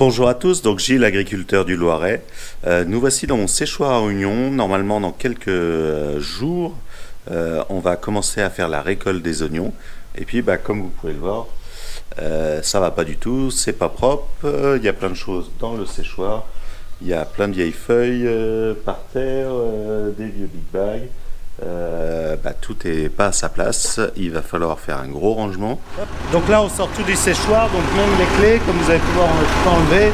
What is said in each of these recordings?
Bonjour à tous, donc Gilles, agriculteur du Loiret. Nous voici dans mon séchoir à oignons. Normalement, dans quelques jours, on va commencer à faire la récolte des oignons. Et puis, comme vous pouvez le voir, ça va pas du tout, c'est pas propre. Il y a plein de choses dans le séchoir. Il y a plein de vieilles feuilles par terre, des vieux big bags. Tout est pas à sa place, il va falloir faire un gros rangement. Donc là on sort tout du séchoir, donc même les clés, comme vous avez pu voir, on a tout enlevé.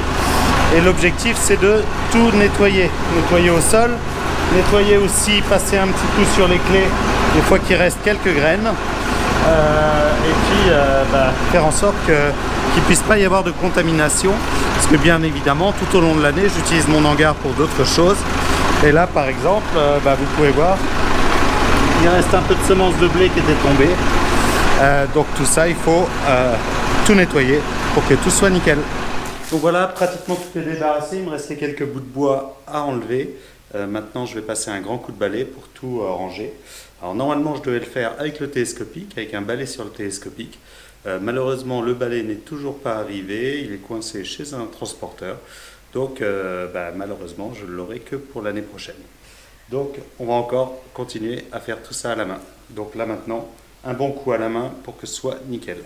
Et l'objectif c'est de tout nettoyer. Nettoyer au sol, nettoyer aussi, passer un petit coup sur les clés des fois qu'il reste quelques graines. Et puis faire en sorte qu'il ne puisse pas y avoir de contamination. Parce que bien évidemment, tout au long de l'année, j'utilise mon hangar pour d'autres choses. Et là par exemple, vous pouvez voir, il reste un peu de semences de blé qui étaient tombées. Donc tout ça, il faut tout nettoyer pour que tout soit nickel. Donc voilà, pratiquement tout est débarrassé. Il me restait quelques bouts de bois à enlever. Maintenant, je vais passer un grand coup de balai pour tout ranger. Alors normalement, je devais le faire avec le télescopique, avec un balai sur le télescopique. Malheureusement, le balai n'est toujours pas arrivé. Il est coincé chez un transporteur. Donc malheureusement, je ne l'aurai que pour l'année prochaine. Donc on va encore continuer à faire tout ça à la main. Donc là maintenant, un bon coup à la main pour que ce soit nickel.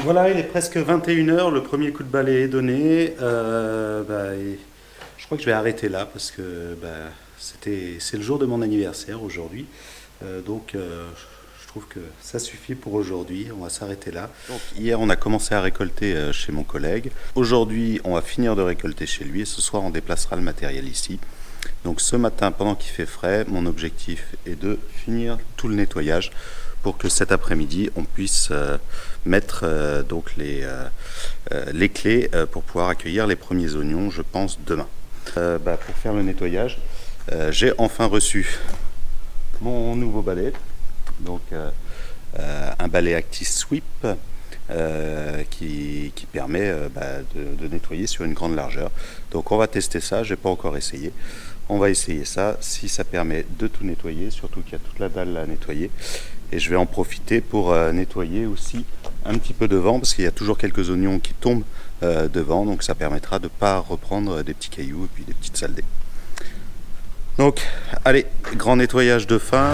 Voilà, il est presque 21h, le premier coup de balai est donné. Je crois que je vais arrêter là parce que c'est le jour de mon anniversaire aujourd'hui. Je trouve que ça suffit pour aujourd'hui, on va s'arrêter là. Donc, hier on a commencé à récolter chez mon collègue. Aujourd'hui on va finir de récolter chez lui et ce soir on déplacera le matériel ici. Donc ce matin, pendant qu'il fait frais, mon objectif est de finir tout le nettoyage pour que cet après-midi on puisse mettre les clés pour pouvoir accueillir les premiers oignons, je pense demain. Pour faire le nettoyage, j'ai enfin reçu mon nouveau balai, donc un balai Actis Sweep qui permet de nettoyer sur une grande largeur. Donc on va tester ça, je n'ai pas encore essayé. On va essayer ça, si ça permet de tout nettoyer, surtout qu'il y a toute la dalle à nettoyer. Et je vais en profiter pour nettoyer aussi un petit peu devant, parce qu'il y a toujours quelques oignons qui tombent devant, donc ça permettra de ne pas reprendre des petits cailloux et puis des petites saletés. Donc, allez, grand nettoyage de fin.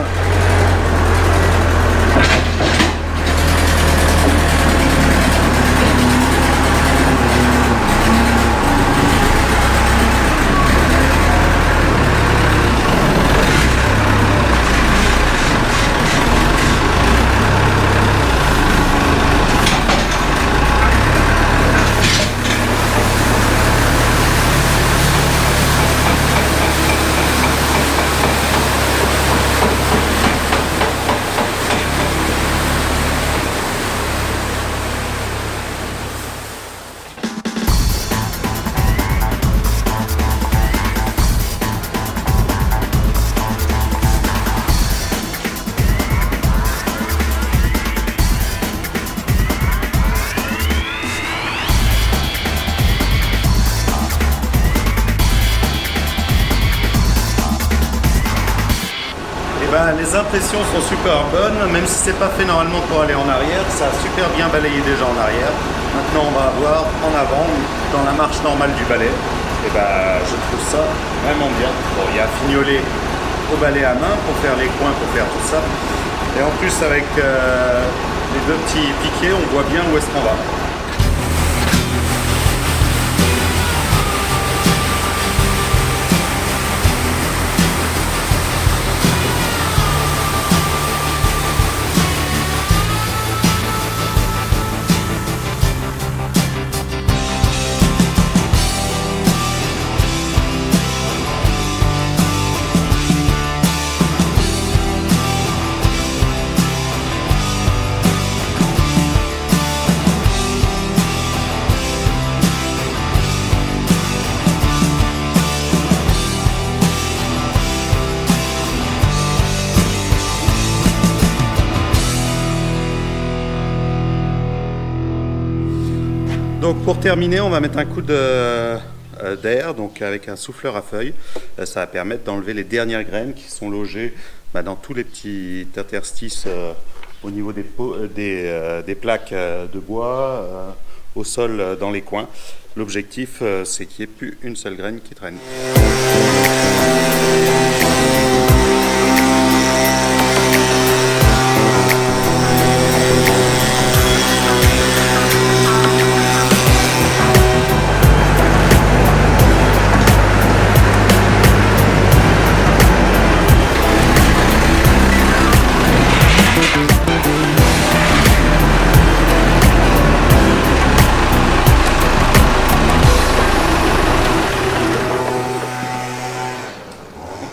Les impressions sont super bonnes, même si c'est pas fait normalement pour aller en arrière, ça a super bien balayé déjà en arrière. Maintenant on va avoir en avant, dans la marche normale du balai, et je trouve ça vraiment bien. Bon, il y a fignolé au balai à main pour faire les coins, pour faire tout ça. Et en plus avec les deux petits piquets, on voit bien où est-ce qu'on va. Donc pour terminer, on va mettre un coup d'air, donc avec un souffleur à feuilles. Ça va permettre d'enlever les dernières graines qui sont logées dans tous les petits interstices au niveau des plaques de bois, au sol dans les coins. L'objectif, c'est qu'il n'y ait plus une seule graine qui traîne.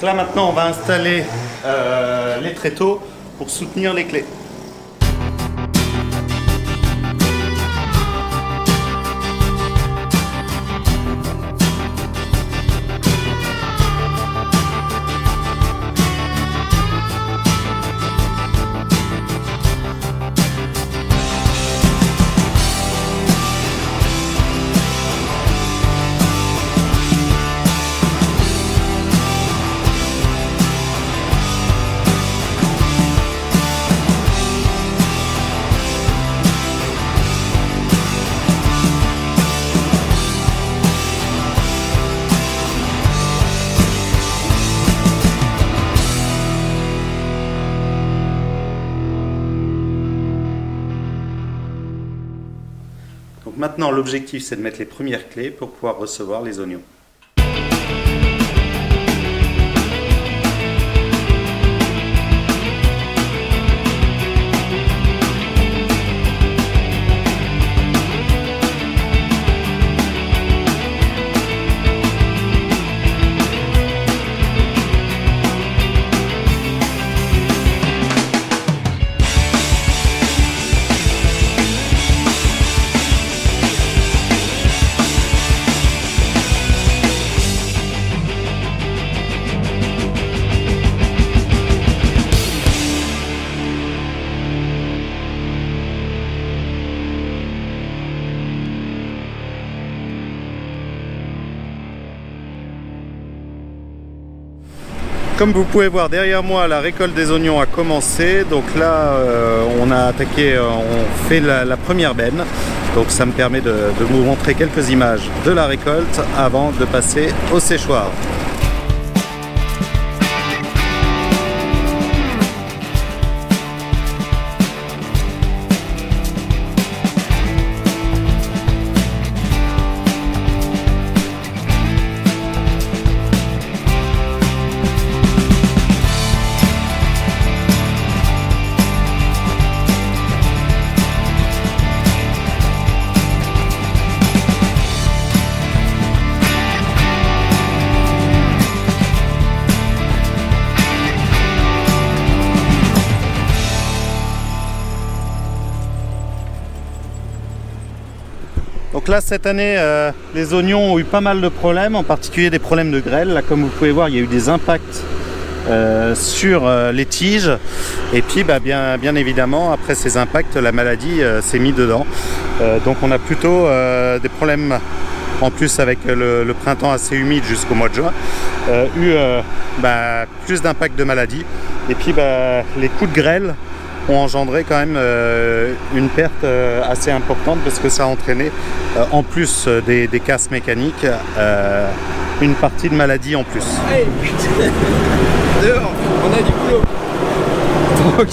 Là maintenant on va installer les tréteaux pour soutenir les clés. Donc maintenant l'objectif c'est de mettre les premières clés pour pouvoir recevoir les oignons. Comme vous pouvez voir derrière moi, la récolte des oignons a commencé. Donc là, on a attaqué, on fait la première benne. Donc ça me permet de vous montrer quelques images de la récolte avant de passer au séchoir. Donc là cette année les oignons ont eu pas mal de problèmes, en particulier des problèmes de grêle. Là comme vous pouvez voir il y a eu des impacts sur les tiges et puis bien évidemment après ces impacts la maladie s'est mise dedans. Donc on a plutôt des problèmes en plus avec le printemps assez humide jusqu'au mois de juin, plus d'impact de maladie et puis les coups de grêle ont engendré quand même une perte assez importante parce que ça a entraîné, en plus des casses mécaniques, une partie de maladie en plus. Hey, putain. Dehors, on a du boulot. Donc...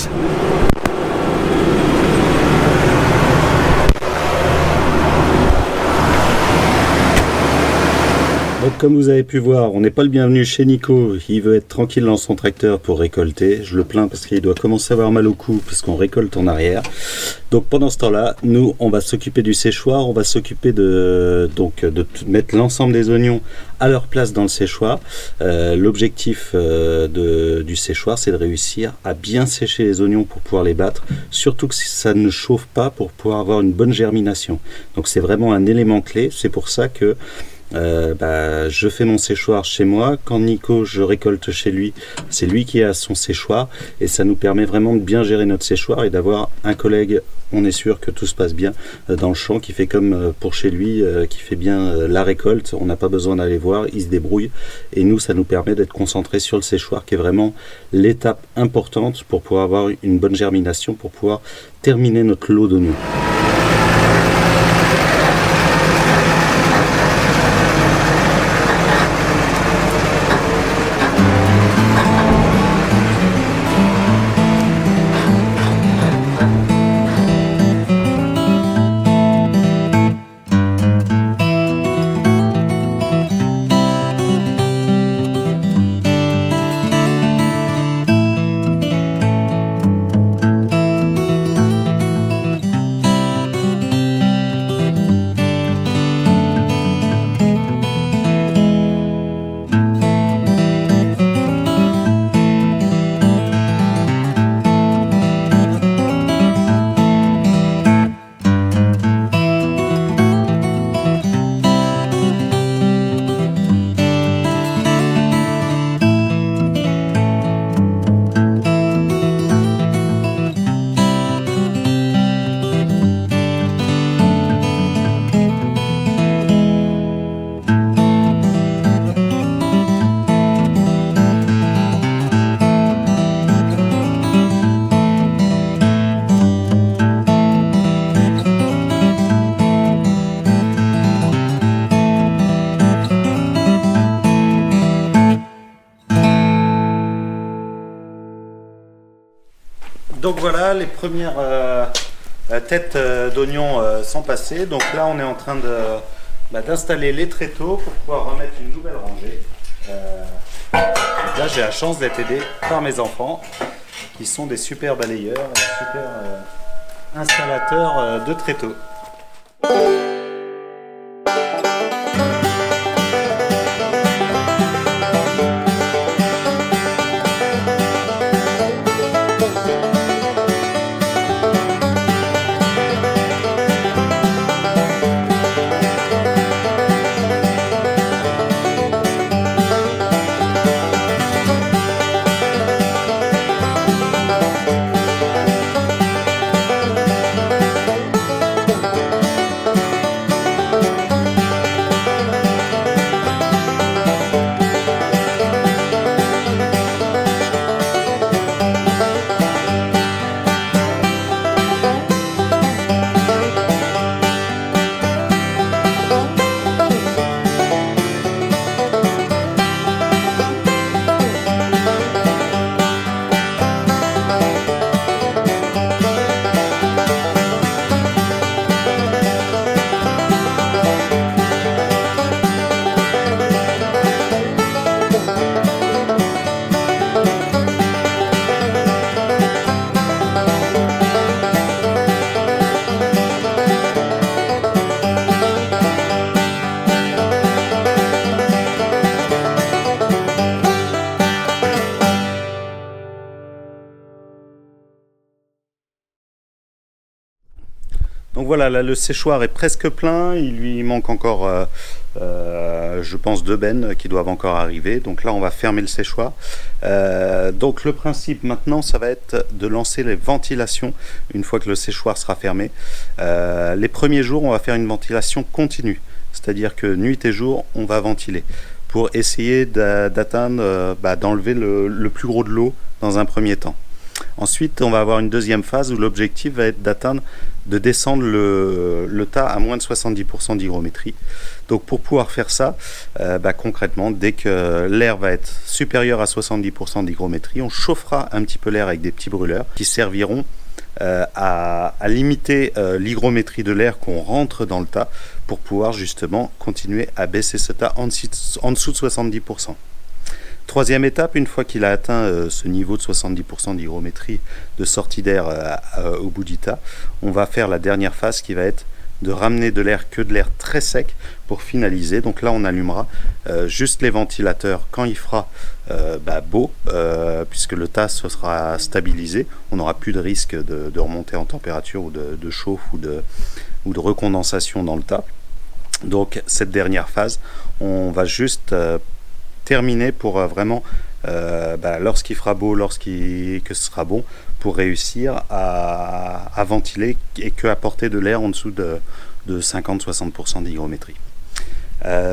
Donc comme vous avez pu voir, on n'est pas le bienvenu chez Nico, il veut être tranquille dans son tracteur pour récolter. Je le plains parce qu'il doit commencer à avoir mal au cou parce qu'on récolte en arrière. Donc pendant ce temps-là, nous on va s'occuper du séchoir, on va s'occuper de mettre l'ensemble des oignons à leur place dans le séchoir. L'objectif du séchoir, c'est de réussir à bien sécher les oignons pour pouvoir les battre, surtout que ça ne chauffe pas pour pouvoir avoir une bonne germination. Donc c'est vraiment un élément clé, c'est pour ça que je fais mon séchoir chez moi. Quand Nico, je récolte chez lui, c'est lui qui a son séchoir. Et ça nous permet vraiment de bien gérer notre séchoir et d'avoir un collègue, on est sûr que tout se passe bien dans le champ, qui fait comme pour chez lui, qui fait bien la récolte. On n'a pas besoin d'aller voir, il se débrouille. Et nous, ça nous permet d'être concentrés sur le séchoir, qui est vraiment l'étape importante pour pouvoir avoir une bonne germination, pour pouvoir terminer notre lot d'oignons. Donc voilà, les premières têtes d'oignons sont passées. Donc là, on est en train d'installer les tréteaux pour pouvoir remettre une nouvelle rangée. Là, j'ai la chance d'être aidé par mes enfants, qui sont des super balayeurs, super installateurs de tréteaux. Donc voilà, là le séchoir est presque plein, il lui manque encore, je pense, 2 bennes qui doivent encore arriver. Donc là on va fermer le séchoir. Donc le principe maintenant, ça va être de lancer les ventilations une fois que le séchoir sera fermé. Les premiers jours, on va faire une ventilation continue, c'est-à-dire que nuit et jour, on va ventiler pour essayer d'atteindre, d'enlever le plus gros de l'eau dans un premier temps. Ensuite, on va avoir une deuxième phase où l'objectif va être de descendre le tas à moins de 70% d'hygrométrie. Donc pour pouvoir faire ça, concrètement, dès que l'air va être supérieur à 70% d'hygrométrie, on chauffera un petit peu l'air avec des petits brûleurs qui serviront à limiter l'hygrométrie de l'air qu'on rentre dans le tas pour pouvoir justement continuer à baisser ce tas en dessous de 70%. Troisième étape, une fois qu'il a atteint ce niveau de 70% d'hygrométrie de sortie d'air au bout du tas, on va faire la dernière phase qui va être de ramener de l'air très sec pour finaliser. Donc là on allumera juste les ventilateurs quand il fera beau, puisque le tas se sera stabilisé. On n'aura plus de risque de remontée en température ou de chauffe ou de recondensation dans le tas. Donc cette dernière phase, on va juste terminer pour vraiment, lorsqu'il fera beau, que ce sera bon, pour réussir à ventiler et que apporter de l'air en dessous de 50-60% d'hygrométrie.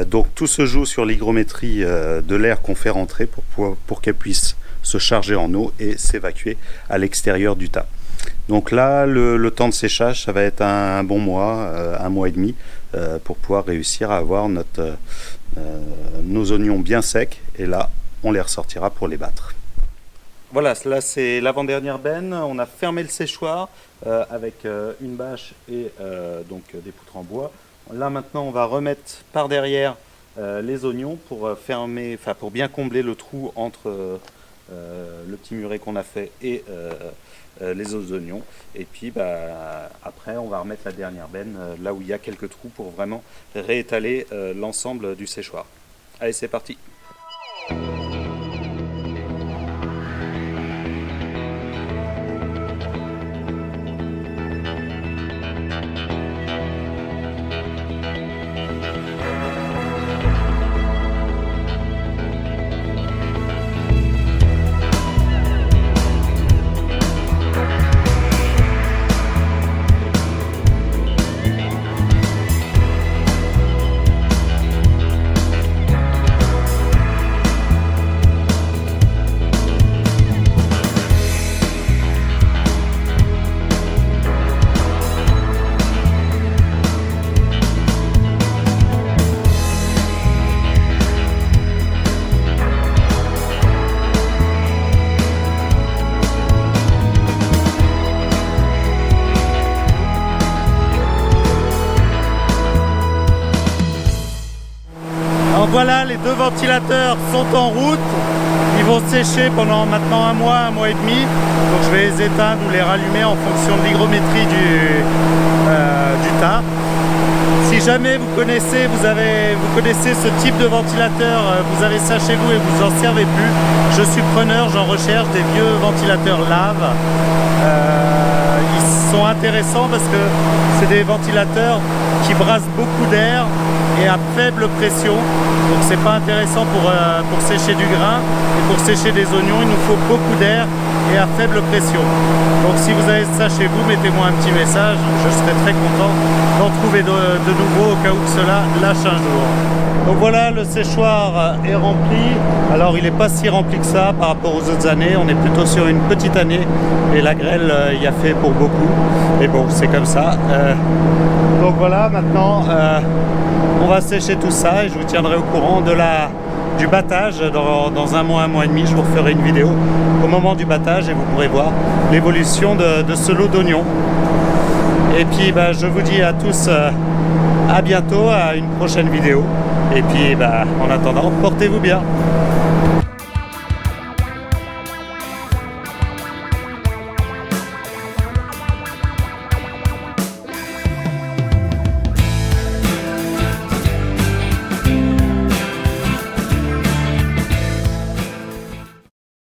Donc tout se joue sur l'hygrométrie de l'air qu'on fait rentrer pour qu'elle puisse se charger en eau et s'évacuer à l'extérieur du tas. Donc là, le temps de séchage, ça va être un bon mois, un mois et demi, pour pouvoir réussir à avoir nos oignons bien secs. Et là, on les ressortira pour les battre. Voilà, là c'est l'avant-dernière benne. On a fermé le séchoir avec une bâche et donc des poutres en bois. Là maintenant, on va remettre par derrière les oignons pour fermer, pour bien combler le trou entre le petit muret qu'on a fait et les autres oignons. Et puis après, on va remettre la dernière benne là où il y a quelques trous pour vraiment réétaler l'ensemble du séchoir. Allez, c'est parti! Donc voilà, les deux ventilateurs sont en route. Ils vont sécher pendant maintenant un mois et demi. Donc je vais les éteindre ou les rallumer en fonction de l'hygrométrie du tas. Si jamais vous connaissez ce type de ventilateur, vous avez ça chez vous et vous en servez plus, je suis preneur, j'en recherche des vieux ventilateurs lave. Ils sont intéressants parce que c'est des ventilateurs qui brassent beaucoup d'air et à faible pression. Donc c'est pas intéressant pour sécher du grain, et pour sécher des oignons il nous faut beaucoup d'air et à faible pression. Donc si vous avez ça chez vous, mettez-moi un petit message, je serai très content d'en trouver de nouveau au cas où cela lâche un jour. Donc voilà, le séchoir est rempli. Alors il n'est pas si rempli que ça par rapport aux autres années, on est plutôt sur une petite année et la grêle y a fait pour beaucoup. Et bon, c'est comme ça. Donc voilà, maintenant on va sécher tout ça et je vous tiendrai au courant du battage dans un mois et demi. Je vous referai une vidéo au moment du battage et vous pourrez voir l'évolution de ce lot d'oignons. Et puis je vous dis à tous à bientôt, à une prochaine vidéo. Et puis en attendant, portez-vous bien.